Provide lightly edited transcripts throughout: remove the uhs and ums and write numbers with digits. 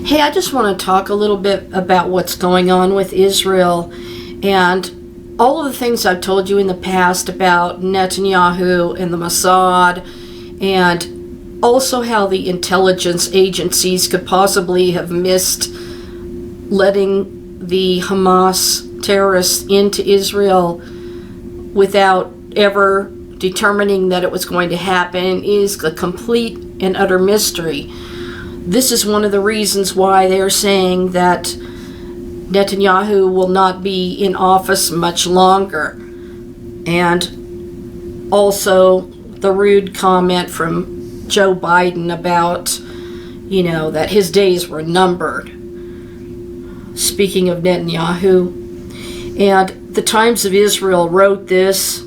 Hey, I just want to talk a little bit about what's going on with Israel and all of the things I've told you in the past about Netanyahu and the Mossad, and also how the intelligence agencies could possibly have missed letting the Hamas terrorists into Israel without ever determining that it was going to happen is a complete and utter mystery. This is one of the reasons why they're saying that Netanyahu will not be in office much longer. And also the rude comment from Joe Biden about, that his days were numbered. Speaking of Netanyahu. And the Times of Israel wrote this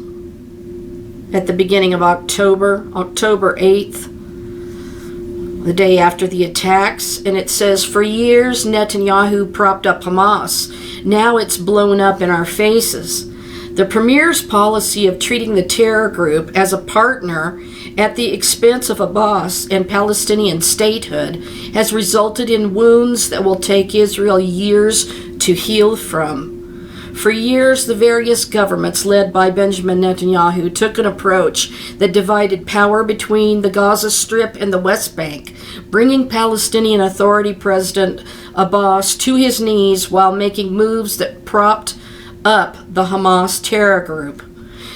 at the beginning of October 8th. The day after the attacks, and it says, "For years Netanyahu propped up Hamas. Now it's blown up in our faces. The premier's policy of treating the terror group as a partner at the expense of ABBAS and Palestinian statehood has resulted in wounds that will take Israel years to heal from. For years, the various governments led by Benjamin Netanyahu took an approach that divided power between the Gaza Strip and the West Bank, bringing Palestinian Authority President Abbas to his knees while making moves that propped up the Hamas terror group.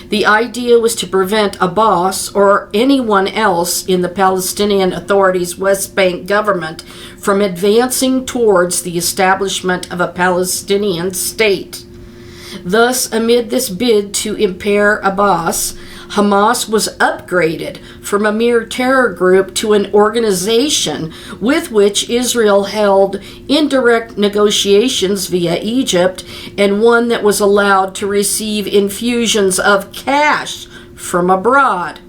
The idea was to prevent Abbas or anyone else in the Palestinian Authority's West Bank government from advancing towards the establishment of a Palestinian state. Thus, amid this bid to impair Abbas, Hamas was upgraded from a mere terror group to an organization with which Israel held indirect negotiations via Egypt, and one that was allowed to receive infusions of cash from abroad.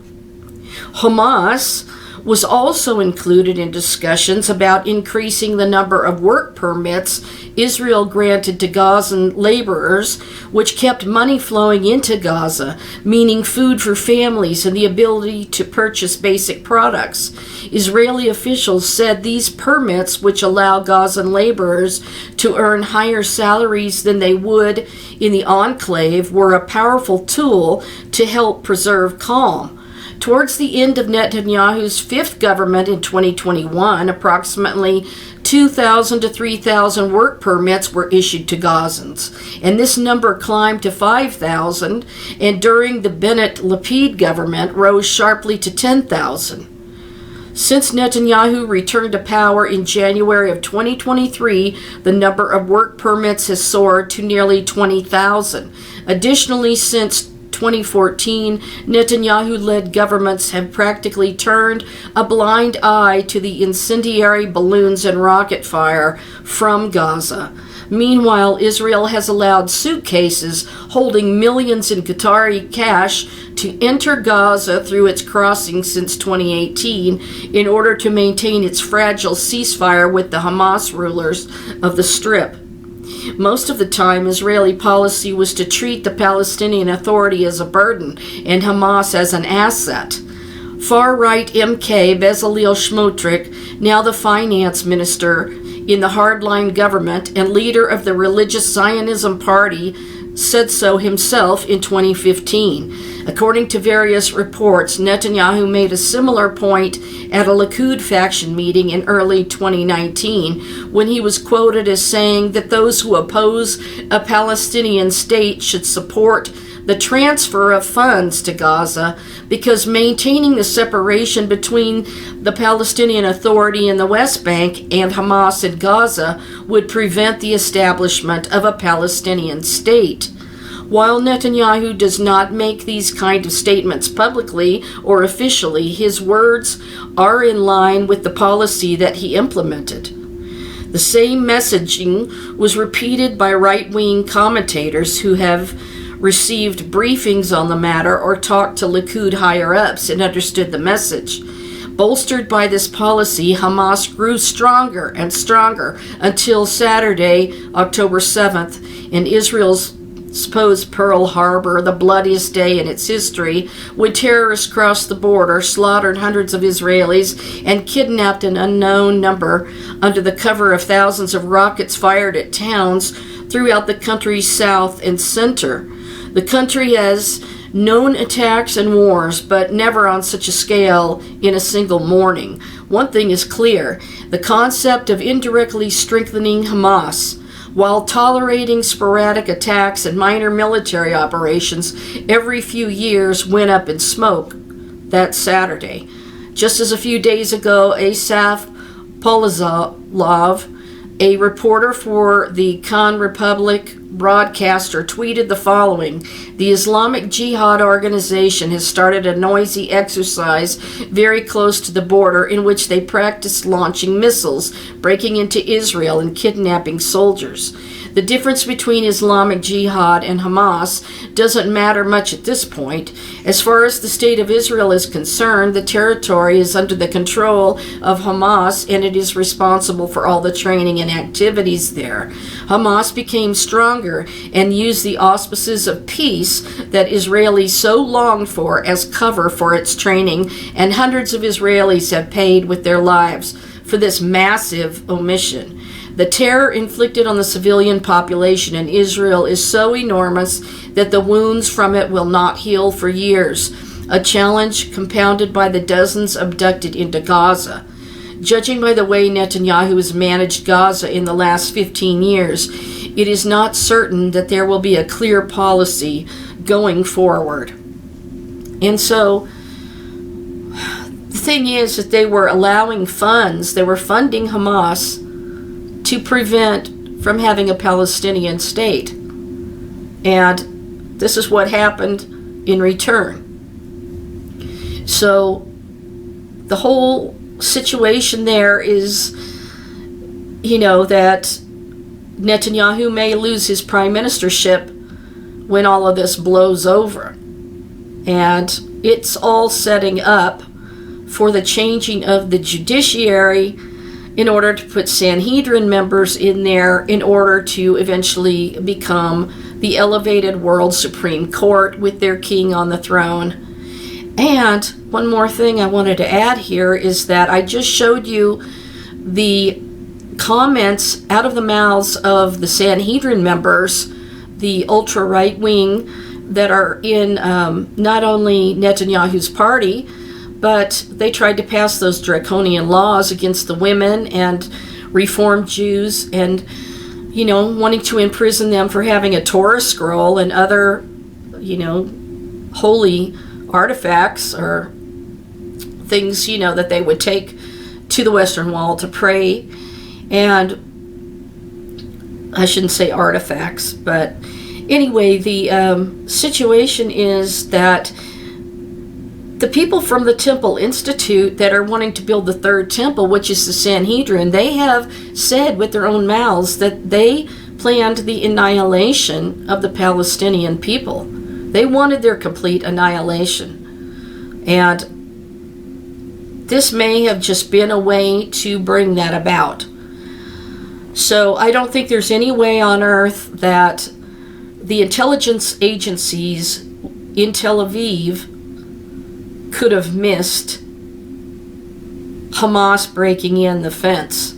Hamas was also included in discussions about increasing the number of work permits Israel granted to Gazan laborers, which kept money flowing into Gaza, meaning food for families and the ability to purchase basic products. Israeli officials said these permits, which allow Gazan laborers to earn higher salaries than they would in the enclave, were a powerful tool to help preserve calm. Towards the end of Netanyahu's fifth government in 2021, approximately 2,000 to 3,000 work permits were issued to Gazans, and this number climbed to 5,000, and during the Bennett-Lapid government rose sharply to 10,000. Since Netanyahu returned to power in January of 2023, the number of work permits has soared to nearly 20,000. Additionally, since 2014, Netanyahu-led governments have practically turned a blind eye to the incendiary balloons and rocket fire from Gaza. Meanwhile, Israel has allowed suitcases holding millions in Qatari cash to enter Gaza through its crossing since 2018 in order to maintain its fragile ceasefire with the Hamas rulers of the Strip. Most of the time, Israeli policy was to treat the Palestinian Authority as a burden and Hamas as an asset. Far-right MK Bezalel Smotrich, now the finance minister in the hardline government and leader of the religious Zionism party, said so himself in 2015. According to various reports, Netanyahu made a similar point at a Likud faction meeting in early 2019 when he was quoted as saying that those who oppose a Palestinian state should support the transfer of funds to Gaza because maintaining the separation between the Palestinian Authority in the West Bank and Hamas in Gaza would prevent the establishment of a Palestinian state. While Netanyahu does not make these kind of statements publicly or officially, his words are in line with the policy that he implemented. The same messaging was repeated by right-wing commentators who have received briefings on the matter or talked to Likud higher-ups and understood the message. Bolstered by this policy, Hamas grew stronger and stronger until Saturday, October 7th, and Israel's supposed Pearl Harbor, the bloodiest day in its history, when terrorists crossed the border, slaughtered hundreds of Israelis, and kidnapped an unknown number under the cover of thousands of rockets fired at towns throughout the country's south and center. The country has known attacks and wars, but never on such a scale in a single morning. One thing is clear: the concept of indirectly strengthening Hamas, while tolerating sporadic attacks and minor military operations every few years, went up in smoke that Saturday. Just as a few days ago, Asaf Polazov, a reporter for the Khan Republic broadcaster, tweeted the following: "The Islamic Jihad organization has started a noisy exercise very close to the border in which they practice launching missiles, breaking into Israel, and kidnapping soldiers. The difference between Islamic Jihad and Hamas doesn't matter much at this point. As far as the state of Israel is concerned, the territory is under the control of Hamas, and it is responsible for all the training and activities there. Hamas became stronger and used the auspices of peace that Israelis so longed for as cover for its training, and hundreds of Israelis have paid with their lives for this massive omission. The terror inflicted on the civilian population in Israel is so enormous that the wounds from it will not heal for years, a challenge compounded by the dozens abducted into Gaza. Judging by the way Netanyahu has managed Gaza in the last 15 years, it is not certain that there will be a clear policy going forward." And so the thing is that they were allowing funds, they were funding Hamas to prevent from having a Palestinian state. And this is what happened in return. So the whole situation there is, that Netanyahu may lose his prime ministership when all of this blows over. And it's all setting up for the changing of the judiciary in order to put SANHEDRIN members in there in order to eventually become the elevated world Supreme Court with their king on the throne. And one more thing I wanted to add here is that I just showed you the comments out of the mouths of the SANHEDRIN members, the ultra-right wing that are in not only Netanyahu's party, but they tried to pass those draconian laws against the women and reform Jews and, wanting to imprison them for having a Torah scroll and other, holy artifacts or things, that they would take to the Western Wall to pray. And I shouldn't say artifacts, but anyway, the situation is that the people from the Temple Institute that are wanting to build the third temple, which is the Sanhedrin, they have said with their own mouths that they planned the annihilation of the Palestinian people. They wanted their complete annihilation. And this may have just been a way to bring that about. So I don't think there's any way on earth that the intelligence agencies in Tel Aviv could have missed Hamas breaking in the fence.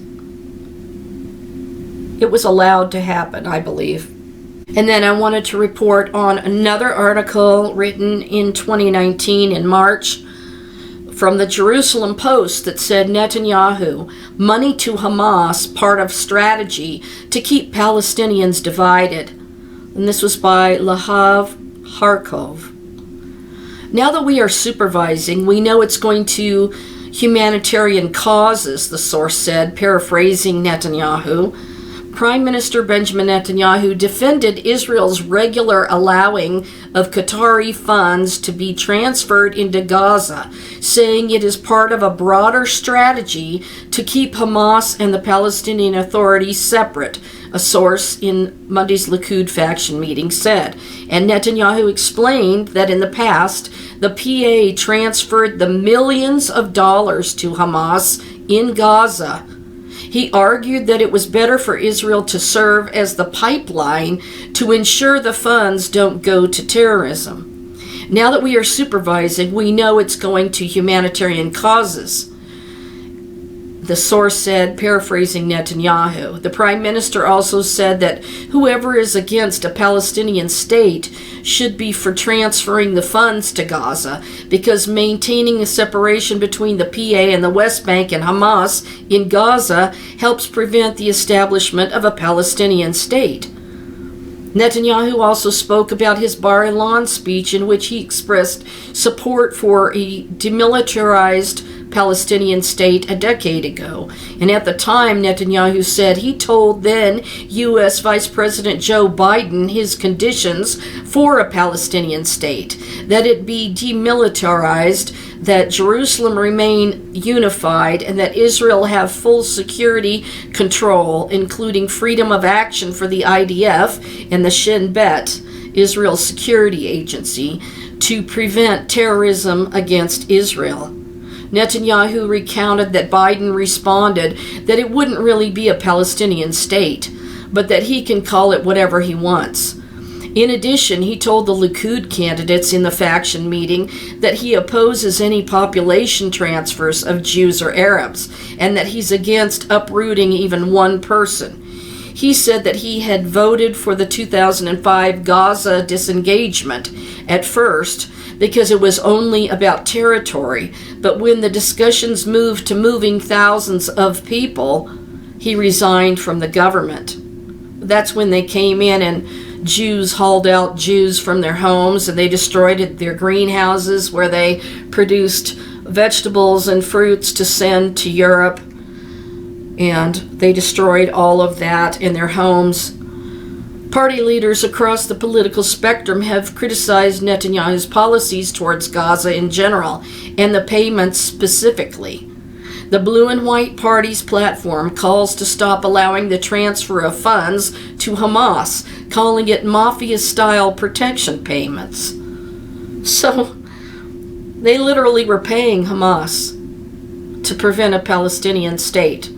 It was allowed to happen, I believe. And then I wanted to report on another article written in 2019 in March from the Jerusalem Post that said Netanyahu, money to Hamas, part of strategy to keep Palestinians divided. And this was by Lahav Harkov. Now that we are supervising, we know it's going to humanitarian causes, the source said, paraphrasing Netanyahu. Prime Minister Benjamin Netanyahu defended Israel's regular allowing of Qatari funds to be transferred into Gaza, saying it is part of a broader strategy to keep Hamas and the Palestinian Authority separate, a source in Monday's Likud faction meeting said. And Netanyahu explained that in the past, the PA transferred the millions of dollars to Hamas in Gaza. He argued that it was better for Israel to serve as the pipeline to ensure the funds don't go to terrorism. Now that we are supervising, we know it's going to humanitarian causes, the source said, paraphrasing Netanyahu. The prime minister also said that whoever is against a Palestinian state should be for transferring the funds to Gaza, because maintaining a separation between the PA and the West Bank and Hamas in Gaza helps prevent the establishment of a Palestinian state. Netanyahu also spoke about his Bar Ilan speech, in which he expressed support for a demilitarized Palestinian state a decade ago. And at the time, Netanyahu said he told then U.S. Vice President Joe Biden his conditions for a Palestinian state: that it be demilitarized, that Jerusalem remain unified, and that Israel have full security control, including freedom of action for the IDF and the Shin Bet, Israel's security agency, to prevent terrorism against Israel. Netanyahu recounted that Biden responded that it wouldn't really be a Palestinian state, but that he can call it whatever he wants. In addition, he told the Likud candidates in the faction meeting that he opposes any population transfers of Jews or Arabs, and that he's against uprooting even one person. He said that he had voted for the 2005 Gaza disengagement at first because it was only about territory, but when the discussions moved to moving thousands of people, he resigned from the government. That's when they came in and Jews hauled out Jews from their homes, and they destroyed their greenhouses where they produced vegetables and fruits to send to Europe. And they destroyed all of that in their homes. Party leaders across the political spectrum have criticized Netanyahu's policies towards Gaza in general, and the payments specifically. The Blue and White Party's platform calls to stop allowing the transfer of funds to Hamas, calling it mafia-style protection payments. So, they literally were paying Hamas to prevent a Palestinian state,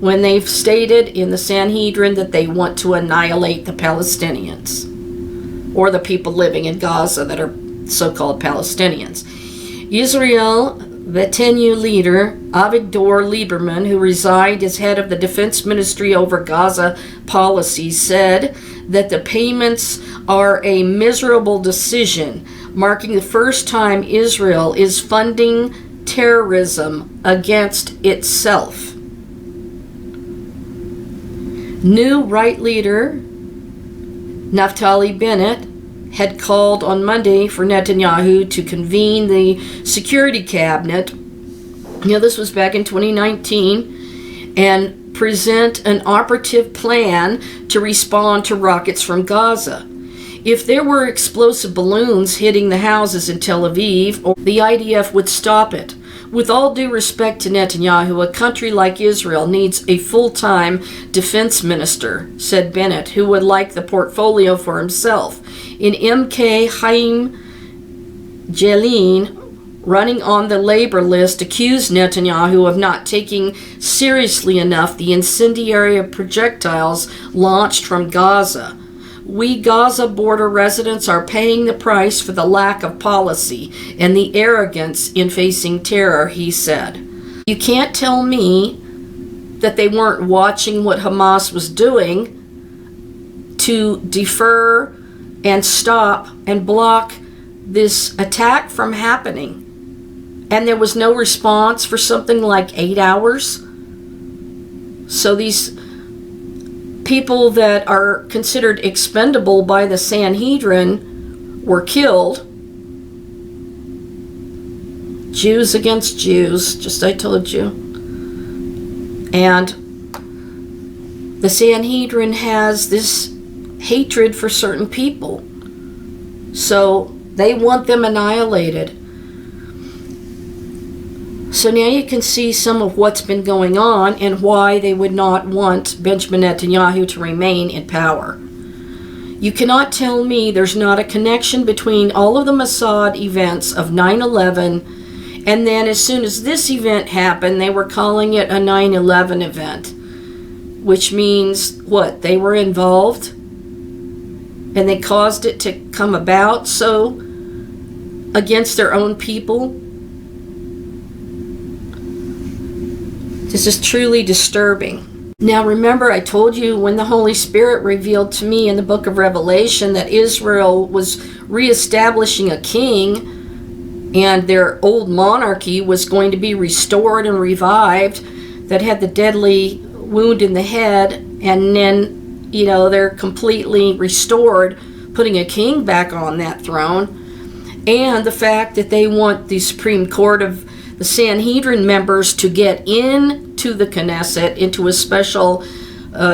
when they've stated in the Sanhedrin that they want to annihilate the Palestinians, or the people living in Gaza that are so-called Palestinians. Israel Netanyahu leader Avigdor Lieberman, who resigned as head of the defense ministry over Gaza policy, said that the payments are a miserable decision, marking the first time Israel is funding terrorism against itself. New right leader Naftali Bennett had called on Monday for Netanyahu to convene the security cabinet. This was back in 2019, and present an operative plan to respond to rockets from Gaza. If there were explosive balloons hitting the houses in Tel Aviv, the IDF would stop it. With all due respect to Netanyahu, a country like Israel needs a full-time defense minister, said Bennett, who would like the portfolio for himself. In MK, Chaim Jelin, running on the labor list, accused Netanyahu of not taking seriously enough the incendiary projectiles launched from Gaza. We Gaza border residents are paying the price for the lack of policy and the arrogance in facing terror, he said. You can't tell me that they weren't watching what Hamas was doing to defer and stop and block this attack from happening. And there was no response for something like 8 hours. So these people that are considered expendable by the Sanhedrin were killed. Jews against Jews, just I told you. And the Sanhedrin has this hatred for certain people. So they want them annihilated. So now you can see some of what's been going on and why they would not want Benjamin Netanyahu to remain in power. You cannot tell me there's not a connection between all of the Mossad events of 9/11, and then as soon as this event happened, they were calling it a 9/11 event. which means what? They were involved and they caused it to come about so against their own people. This is truly disturbing. Now remember, I told you when the Holy Spirit revealed to me in the book of Revelation that Israel was reestablishing a king and their old monarchy was going to be restored and revived, that had the deadly wound in the head, and then, they're completely restored, putting a king back on that throne. And the fact that they want the Supreme Court of the Sanhedrin members to get into the Knesset, into a special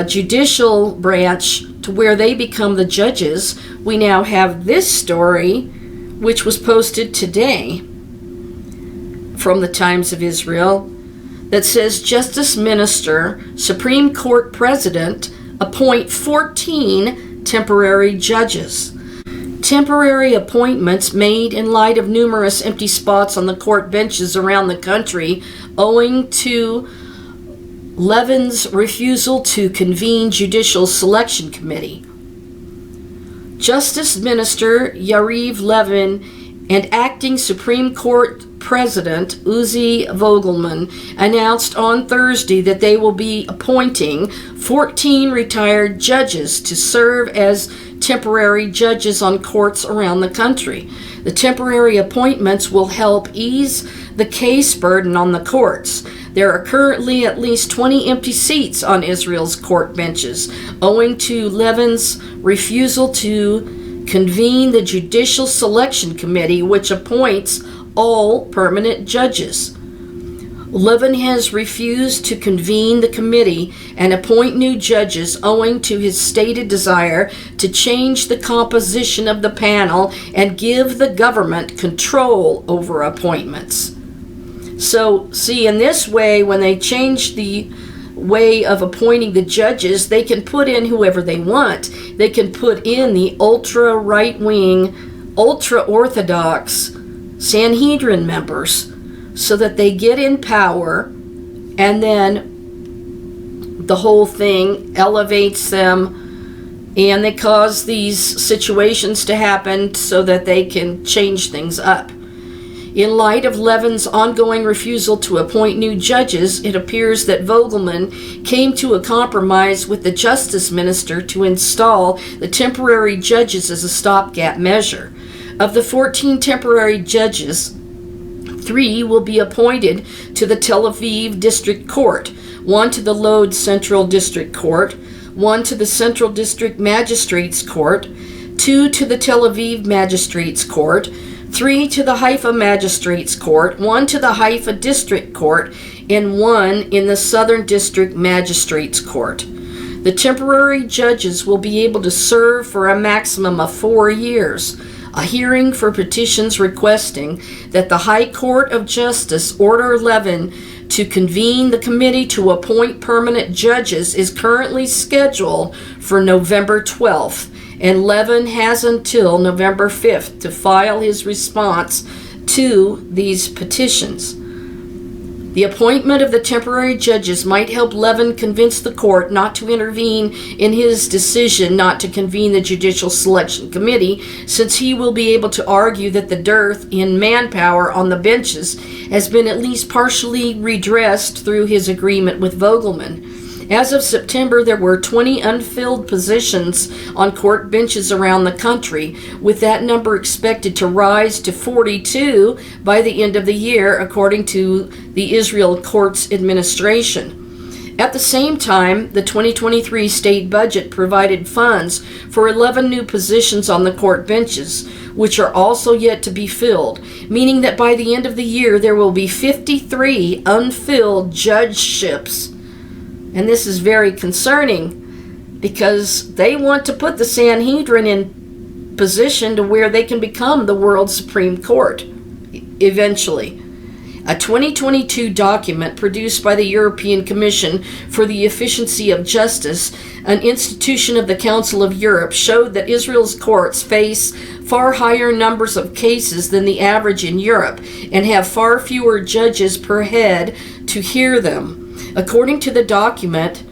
judicial branch to where they become the judges. We now have this story, which was posted today from the Times of Israel, that says Justice Minister, Supreme Court President appoint 14 temporary judges. Temporary appointments made in light of numerous empty spots on the court benches around the country owing to Levin's refusal to convene Judicial Selection Committee. Justice Minister Yariv Levin and Acting Supreme Court President Uzi Vogelman announced on Thursday that they will be appointing 14 retired judges to serve as temporary judges on courts around the country. The temporary appointments will help ease the case burden on the courts. There are currently at least 20 empty seats on Israel's court benches, owing to Levin's refusal to convene the Judicial Selection Committee, which appoints all permanent judges. Levin has refused to convene the committee and appoint new judges owing to his stated desire to change the composition of the panel and give the government control over appointments. So, see, in this way, when they change the way of appointing the judges, they can put in whoever they want. They can put in the ultra right-wing, ultra orthodox Sanhedrin members so that they get in power, and then the whole thing elevates them and they cause these situations to happen so that they can change things up. In light of Levin's ongoing refusal to appoint new judges, it appears that Vogelman came to a compromise with the Justice Minister to install the temporary judges as a stopgap measure. Of the 14 temporary judges, 3 will be appointed to the Tel Aviv District Court, 1 to the Lod Central District Court, 1 to the Central District Magistrates Court, 2 to the Tel Aviv Magistrates Court, 3 to the Haifa Magistrates Court, 1 to the Haifa District Court, and 1 in the Southern District Magistrates Court. The temporary judges will be able to serve for a maximum of 4 years. A hearing for petitions requesting that the High Court of Justice order Levin to convene the committee to appoint permanent judges is currently scheduled for November 12th, and Levin has until November 5th to file his response to these petitions. The appointment of the temporary judges might help Levin convince the court not to intervene in his decision not to convene the Judicial Selection Committee, since he will be able to argue that the dearth in manpower on the benches has been at least partially redressed through his agreement with Vogelman. As of September, there were 20 unfilled positions on court benches around the country, with that number expected to rise to 42 by the end of the year, according to the Israel Courts Administration. At the same time, the 2023 state budget provided funds for 11 new positions on the court benches, which are also yet to be filled, meaning that by the end of the year there will be 53 unfilled judgeships. And this is very concerning because they want to put the Sanhedrin in position to where they can become the world's Supreme Court eventually. A 2022 document produced by the European Commission for the Efficiency of Justice, an institution of the Council of Europe, showed that Israel's courts face far higher numbers of cases than the average in Europe and have far fewer judges per head to hear them. According to the document,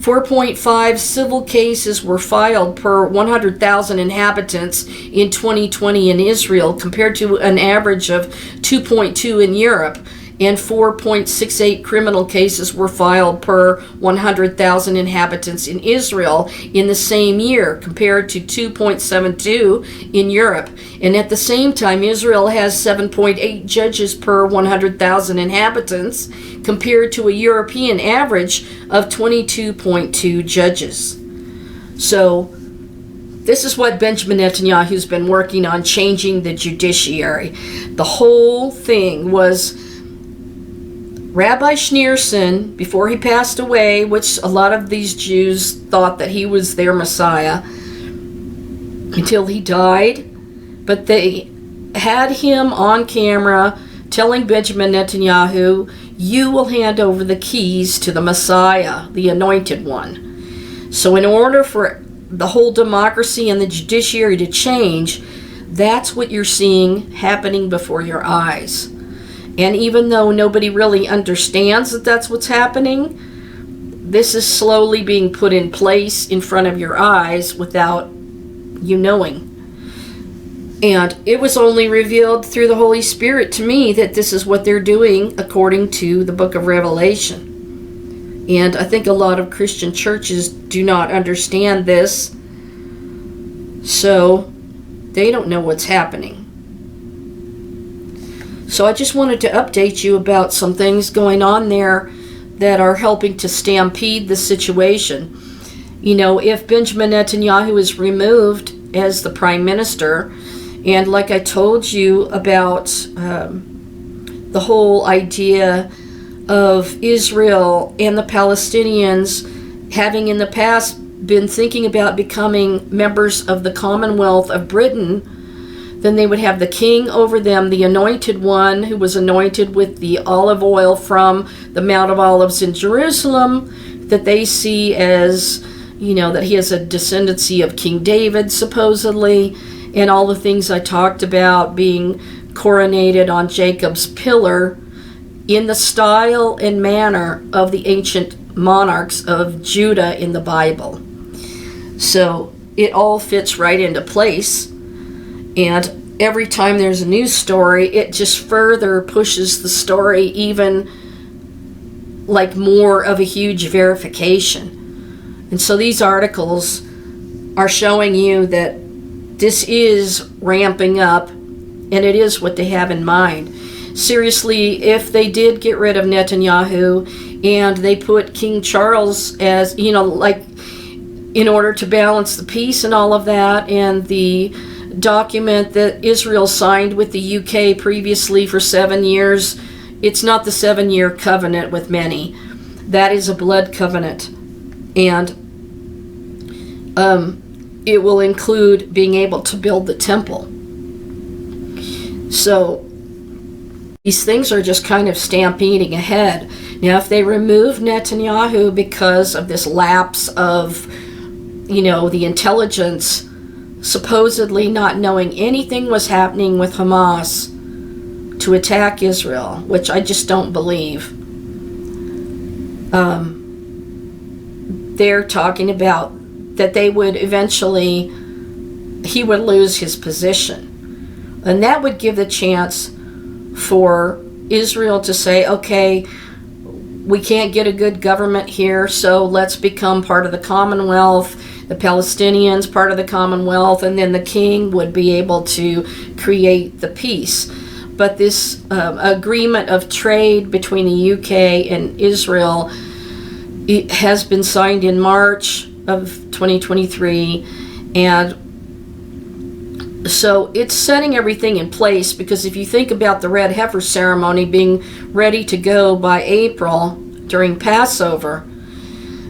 4.5 civil cases were filed per 100,000 inhabitants in 2020 in Israel, compared to an average of 2.2 in Europe, and 4.68 criminal cases were filed per 100,000 inhabitants in Israel in the same year, compared to 2.72 in Europe. And at the same time, Israel has 7.8 judges per 100,000 inhabitants, compared to a European average of 22.2 judges. So this is what Benjamin Netanyahu's been working on, changing the judiciary. The whole thing was Rabbi Schneerson, before he passed away, which a lot of these Jews thought that he was their Messiah until he died, but they had him on camera telling Benjamin Netanyahu, "You will hand over the keys to the Messiah, the anointed one." So in order for the whole democracy and the judiciary to change, that's what you're seeing happening before your eyes. And even though nobody really understands that that's what's happening, this is slowly being put in place in front of your eyes without you knowing. And it was only revealed through the Holy Spirit to me that this is what they're doing according to the book of Revelation. And I think a lot of Christian churches do not understand this, so they don't know what's happening. So I just wanted to update you about some things going on there that are helping to stampede the situation. You know, if Benjamin Netanyahu is removed as the prime minister, and like I told you about the whole idea of Israel and the Palestinians having in the past been thinking about becoming members of the Commonwealth of Britain, then they would have the king over them, the anointed one who was anointed with the olive oil from the Mount of Olives in Jerusalem, that they see as, you know, that he has a descendancy of King David, supposedly, and all the things I talked about, being coronated on Jacob's pillar in the style and manner of the ancient monarchs of Judah in the Bible. So it all fits right into place. And every time there's a news story, it just further pushes the story even like more of a huge verification. And so these articles are showing you that this is ramping up, and it is what they have in mind. Seriously, if they did get rid of Netanyahu and they put King Charles as, you know, like in order to balance the peace and all of that, and the document that Israel signed with the UK previously for 7 years, it's not the 7-year covenant with many. That is a blood covenant. And it will include being able to build the temple. So these things are just kind of stampeding ahead. Now, if they remove Netanyahu because of this lapse of, you know, the intelligence supposedly not knowing anything was happening with Hamas to attack Israel, which I just don't believe. They're talking about that they would eventually, he would lose his position. And that would give the chance for Israel to say, okay, we can't get a good government here, so let's become part of the Commonwealth, the Palestinians part of the Commonwealth, and then the king would be able to create the peace. But this agreement of trade between the UK and Israel, it has been signed in March of 2023, and so it's setting everything in place, because if you think about the red heifer ceremony being ready to go by April during Passover,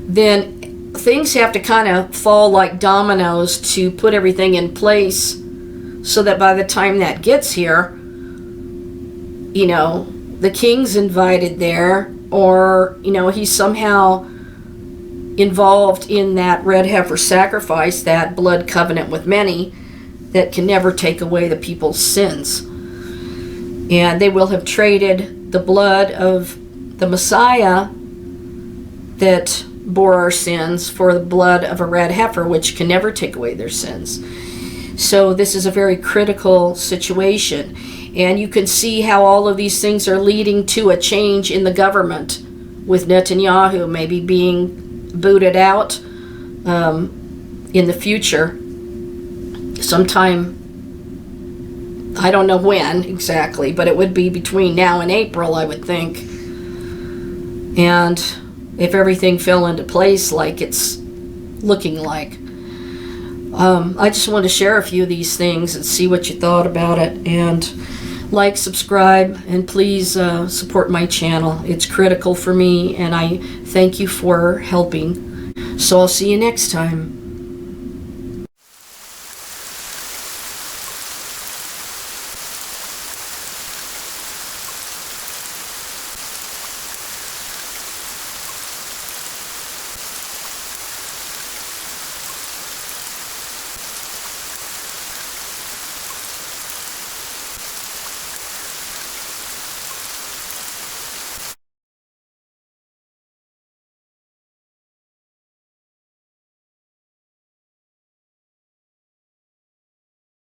then things have to kind of fall like dominoes to put everything in place so that by the time that gets here, you know, the king's invited there, or, you know, he's somehow involved in that red heifer sacrifice, that blood covenant with many that can never take away the people's sins. And they will have traded the blood of the Messiah that bore our sins for the blood of a red heifer, which can never take away their sins. So this is a very critical situation. And you can see how all of these things are leading to a change in the government, with Netanyahu maybe being booted out in the future. Sometime, I don't know when exactly, but it would be between now and April, I would think. And if everything fell into place like it's looking like. I just want to share a few of these things and see what you thought about it. And like, subscribe, and please support my channel. It's critical for me, and I thank you for helping. So I'll see you next time.